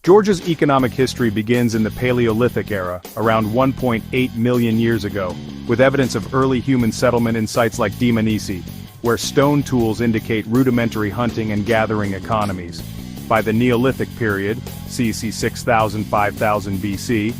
Georgia's economic history begins in the Paleolithic era, around 1.8 million years ago, with evidence of early human settlement in sites like Dmanisi, where stone tools indicate rudimentary hunting and gathering economies. By the Neolithic period, c. 6000–5000 BC,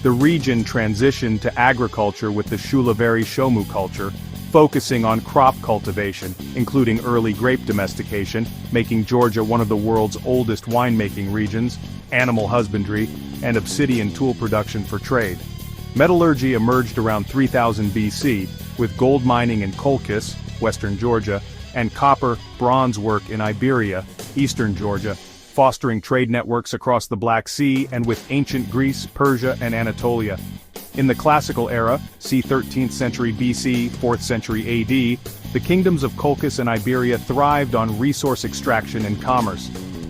the region transitioned to agriculture with the Shulaveri-Shomu culture, focusing on crop cultivation, including early grape domestication, making Georgia one of the world's oldest winemaking regions, animal husbandry, and obsidian tool production for trade. Metallurgy emerged around 3000 BC, with gold mining in Colchis, western Georgia, and copper, bronze work in Iberia, eastern Georgia, fostering trade networks across the Black Sea and with ancient Greece, Persia, and Anatolia. In the Classical era, c. 13th century BC, 4th century AD, the kingdoms of Colchis and Iberia thrived on resource extraction and commerce.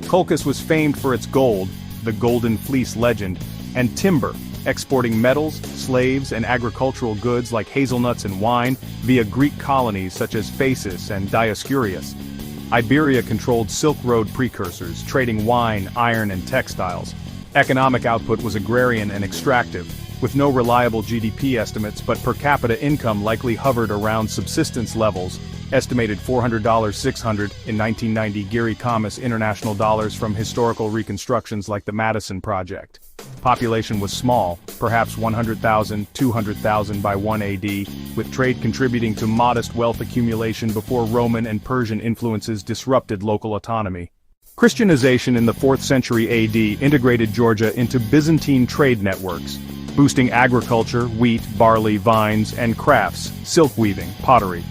Colchis was famed for its gold, the Golden Fleece legend, and timber, exporting metals, slaves, and agricultural goods like hazelnuts and wine via Greek colonies such as Phasis and Dioscurius. Iberia controlled Silk Road precursors, trading wine, iron, and textiles. Economic output was agrarian and extractive, with no reliable GDP estimates, but per capita income likely hovered around subsistence levels, estimated $400–600 in 1990 Giri Kamas international dollars from historical reconstructions like the Madison Project. Population was small, perhaps 100,000–200,000 by 1 AD, with trade contributing to modest wealth accumulation before Roman and Persian influences disrupted local autonomy. Christianization in the 4th century AD integrated Georgia into Byzantine trade networks, boosting agriculture, wheat, barley, vines, and crafts, silk weaving, pottery.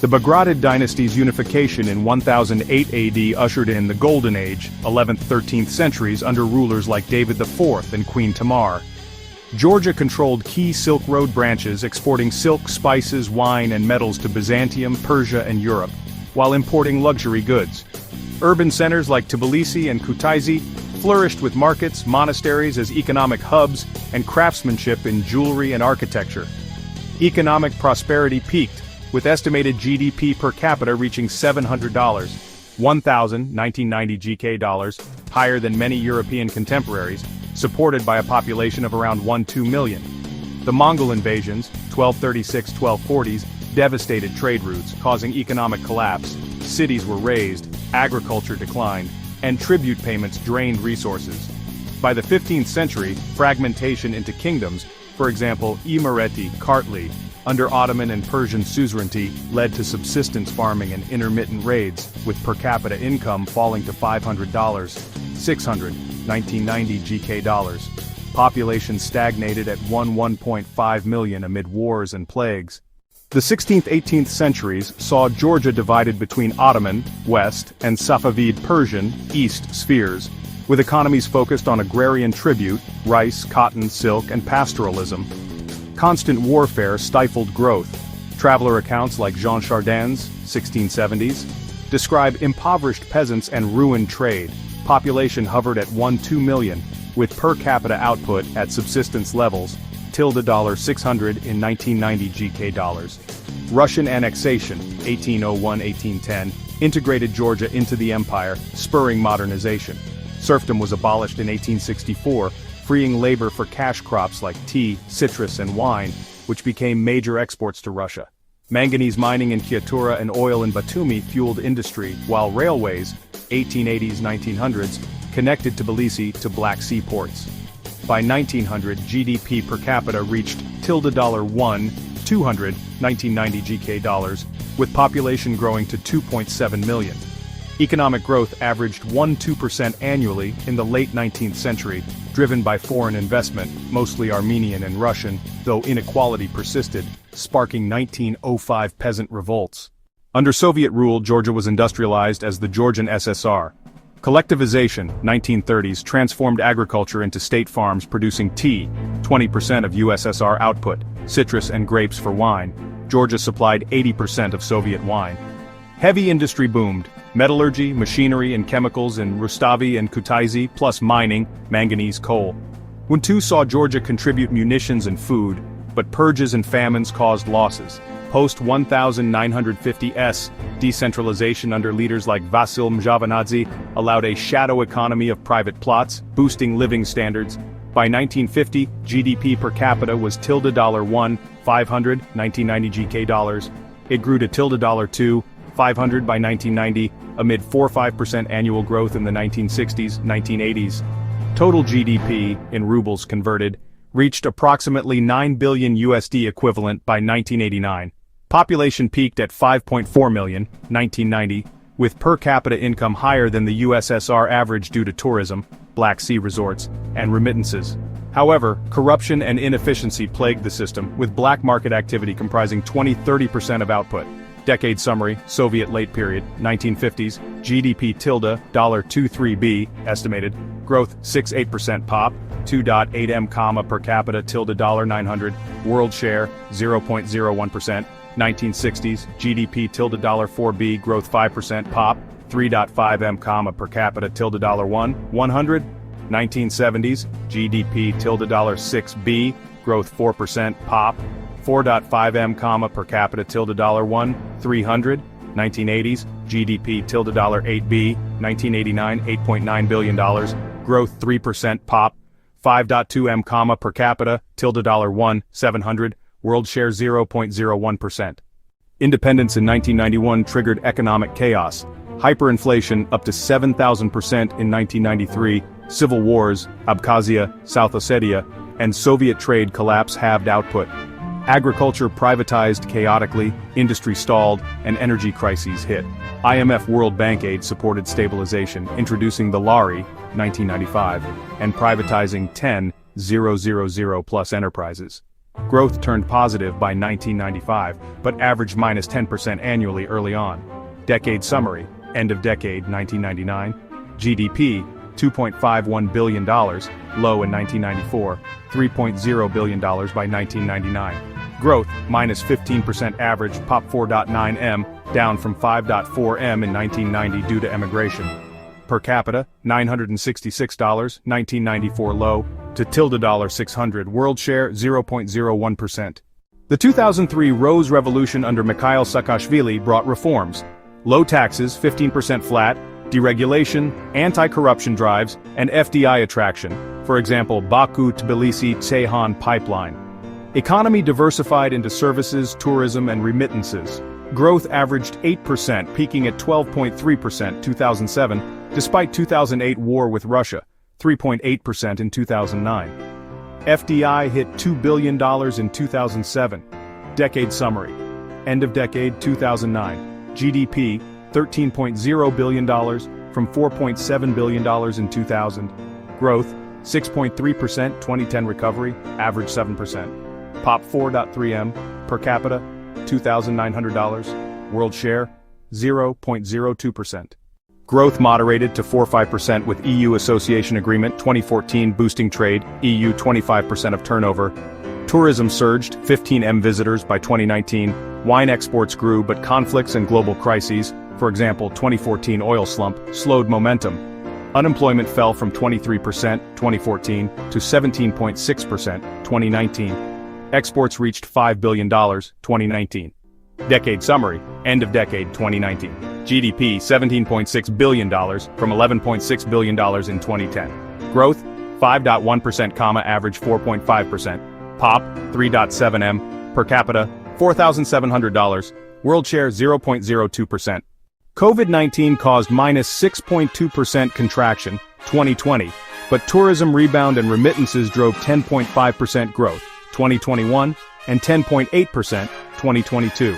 The Bagratid dynasty's unification in 1008 AD ushered in the Golden Age, 11th–13th centuries under rulers like David IV and Queen Tamar. Georgia controlled key Silk Road branches exporting silk, spices, wine, and metals to Byzantium, Persia, and Europe, while importing luxury goods. Urban centers like Tbilisi and Kutaisi flourished with markets, monasteries as economic hubs, and craftsmanship in jewelry and architecture. Economic prosperity peaked, with estimated GDP per capita reaching $700, 1990 GK dollars, higher than many European contemporaries, supported by a population of around 1–2 million. The Mongol invasions, 1236–1240s, devastated trade routes, causing economic collapse. Cities were razed, agriculture declined, and tribute payments drained resources. By the 15th century, fragmentation into kingdoms, for example Imereti, Kartli, under Ottoman and Persian suzerainty, led to subsistence farming and intermittent raids, with per capita income falling to $500, 1990 GK dollars. Population stagnated at 1.5 million amid wars and plagues. The 16th–18th centuries saw Georgia divided between Ottoman, west, and Safavid Persian, east spheres, with economies focused on agrarian tribute, rice, cotton, silk, and pastoralism. Constant warfare stifled growth. Traveler accounts like Jean Chardin's, 1670s, describe impoverished peasants and ruined trade. Population hovered at 1–2 million, with per capita output at subsistence levels, $600 in 1990 GK dollars. Russian annexation, 1801–1810, integrated Georgia into the empire, spurring modernization. Serfdom was abolished in 1864, freeing labor for cash crops like tea, citrus, and wine, which became major exports to Russia. Manganese mining in Kyatura and oil in Batumi fueled industry, while railways, 1880s–1900s, connected Tbilisi to Black Sea ports. By 1900, GDP per capita reached $1, 200, 1990 GK dollars, with population growing to 2.7 million. Economic growth averaged 1–2% annually in the late 19th century, driven by foreign investment, mostly Armenian and Russian, though inequality persisted, sparking 1905 peasant revolts. Under Soviet rule, Georgia was industrialized as the Georgian SSR. Collectivization, 1930s, transformed agriculture into state farms producing tea, 20% of USSR output, citrus and grapes for wine. Georgia supplied 80% of Soviet wine. Heavy industry boomed. Metallurgy, machinery and chemicals in Rustavi and Kutaisi, plus mining, manganese coal. Huntu saw Georgia contribute munitions and food, but purges and famines caused losses. Post-1950s, decentralization under leaders like Vasil Mjavanadze allowed a shadow economy of private plots, boosting living standards. By 1950, GDP per capita was $1, 500, 1990 GK dollars. It grew to $2, 500 by 1990, amid 4-5% annual growth in the 1960s, 1980s. Total GDP, in rubles converted, reached approximately 9 billion USD equivalent by 1989. Population peaked at 5.4 million, 1990, with per capita income higher than the USSR average due to tourism, Black Sea resorts, and remittances. However, corruption and inefficiency plagued the system, with black market activity comprising 20-30% of output. Decade summary, Soviet late period, 1950s, GDP $23B, estimated, growth 6-8% pop, 2.8 m, per capita $900, world share 0.01%, 1960s, GDP $4B, growth 5% pop, 3.5 m, per capita $100, 1970s, GDP $6B, growth 4% pop, 4.5 m, per capita $1, 300, 1980s, GDP $8B, 1989, $8.9 billion, growth 3% pop, 5.2 m, per capita $1, 700, world share 0.01%. Independence in 1991 triggered economic chaos, hyperinflation up to 7,000% in 1993, civil wars, Abkhazia, South Ossetia, and Soviet trade collapse halved output. Agriculture privatized chaotically, industry stalled, and energy crises hit. IMF World Bank aid supported stabilization, introducing the lari, 1995, and privatizing 10,000+ enterprises. Growth turned positive by 1995, but averaged -10% annually early on. Decade summary, end of decade 1999, GDP $2.51 billion, low in 1994, $3.0 billion by 1999. Growth, -15% average, pop 4.9 m, down from 5.4 m in 1990 due to emigration. Per capita, $966, 1994 low, to $600, world share 0.01%. The 2003 Rose Revolution under Mikhail Saakashvili brought reforms. Low taxes, 15% flat, deregulation, anti-corruption drives, and FDI attraction, for example Baku-Tbilisi-Ceyhan pipeline. Economy diversified into services, tourism, and remittances. Growth averaged 8%, peaking at 12.3% 2007, despite 2008 war with Russia, 3.8% in 2009. FDI hit $2 billion in 2007. Decade summary. End of decade 2009. GDP $13.0 billion from $4.7 billion in 2000. Growth 6.3%, 2010 recovery, average 7%. Pop 4.3 m, per capita $2,900, world share 0.02%. Growth moderated to 4-5% with EU Association Agreement 2014 boosting trade, EU 25% of turnover. Tourism surged, 15 m visitors by 2019. Wine exports grew, but conflicts and global crises, for example 2014 oil slump, slowed momentum. Unemployment fell from 23% 2014 to 17.6% 2019. Exports reached $5 billion 2019. Decade summary, end of decade 2019. GDP $17.6 billion from $11.6 billion in 2010. Growth 5.1%, average 4.5%. Pop 3.7 m, per capita $4,700, world share 0.02%. COVID-19 caused -6.2% contraction 2020, but tourism rebound and remittances drove 10.5% growth 2021 and 10.8% 2022.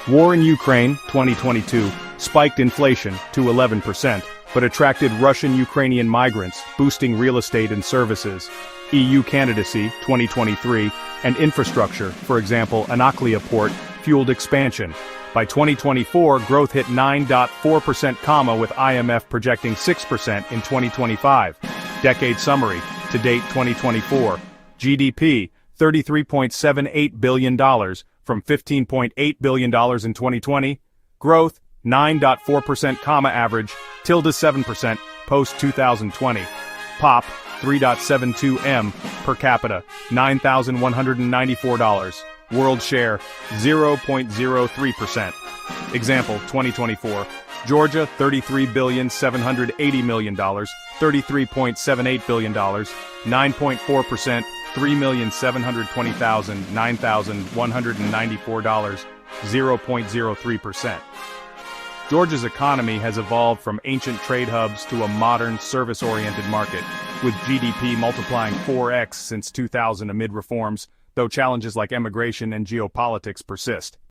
War in Ukraine 2022 spiked inflation to 11%, but attracted Russian-Ukrainian migrants, boosting real estate and services. EU candidacy 2023 and infrastructure, for example Anatolia port, fueled expansion. By 2024, growth hit 9.4%, with IMF projecting 6% in 2025. Decade summary, to date 2024. GDP, $33.78 billion, from $15.8 billion in 2020. Growth, 9.4%, average, ~7%, post-2020. Pop, 3.72 m, per capita, $9,194. World share, 0.03%. Example, 2024. Georgia, $33,780 million, $33.78 billion, 9.4%, $3,720,000, $9,194, 0.03%. Georgia's economy has evolved from ancient trade hubs to a modern, service-oriented market, with GDP multiplying 4x since 2000 amid reforms, though challenges like emigration and geopolitics persist.